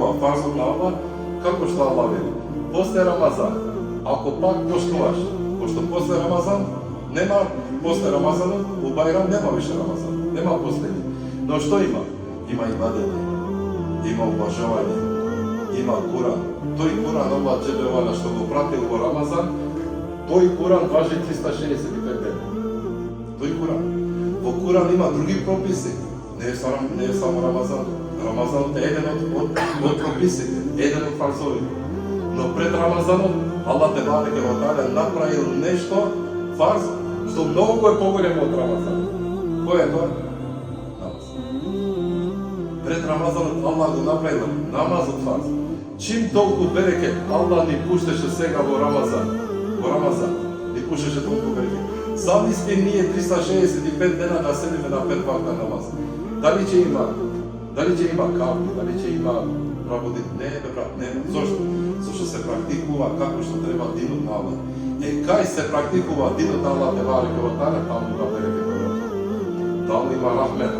практикува фарзот на Аллах, како што Аллах вели. После Рамазан, ако пак поштуваш, пошто после Рамазан нема, после Рамазанот, у Бајрам нема више Рамазан, нема последни. Но што има? Има ибадет, има уважавање, има Куран. Тој Куран Аллах Джелевала што го пратил во Рамазан, тој Куран важи 365 дена. Тој Куран. Во Куран има други прописи, не е само Рамазан. Рамазанот е еден од прописите, еден од фарзовите. Но пред Рамазанот Аллах Тебареке ва Таала направил нешто фарз што многу е поголемо од Рамазан. Кој е тоа? Намаз. Пред Рамазанот Аллах го направил намазот фарз. Чим толку береке Аллах ни пуштеше сега во Рамазан ни пуштеше толку береке. Замисли ние 365 дена да седиме на 5 вакта намаз. Дали ќе има капи, дали ќе има работи? Не, брат, не. Зошто? Зошто се практикува како што треба динот на Аллах. Кај се практикува динот на Аллах Тебареке ва Таала, таму има береке. Таму има рахмет,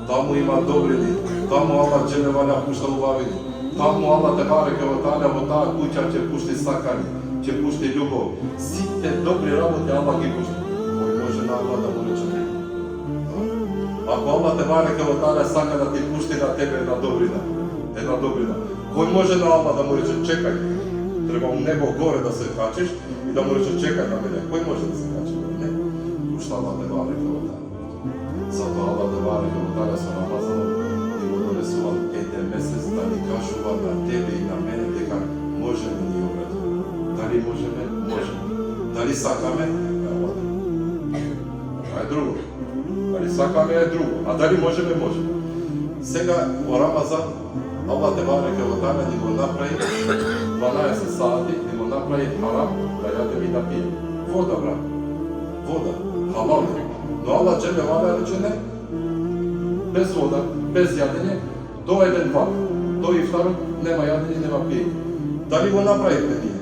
таму има добрини, таму Аллах Джелевала пушта убавини. Таму Аллах Тебареке ва Таала во таа куќа ќе пушти сакани, ќе пушти љубов. Сите добри работи Аллах ги пушти. Кој може на Аллах да му рече не? Ако Аллах Тебареке ва Таала сака да ти пушти на тебе една добрина, кој може на Аллах да му рече чекај, треба у небо горе да се качиш и да му рече чекај на мене, кој може да се качи? Не, пушта Аллах Тебареке ва Таала. Затоа Аллах Тебареке ва Таала со Рамазанот ни го донесува еден месец да ни кажува на тебе и на мене дека можеме ние брат. Дали можеме? Можеме. Дали сакаме? Е друго. Дали сакаме е друго. А дали можеме? Можеме. Сега во Рамазан Аллах Тебареке ва Таала ни го направи 12 сати, ни го направи харам да јадеме и да пиеме. Вода, брат. Вода. Халал. Но Аллах Джелевала рече не. Без вода, без јадење, до еден вак. До ифтарот нема јадење, нема пиење. Дали го направите ние?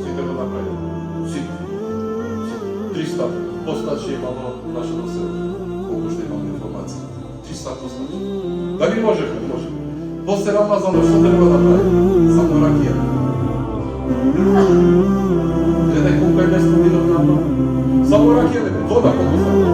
Сите го направите. Сите. 300 постачи имало нашето село. Колку што имаме информација. 300 постачи. Дали можеме? Можеме. После Рамазанот што треба да правиме? Само ракија. Гледај колку е место динот на Аллах. Само ракија, вода колку само.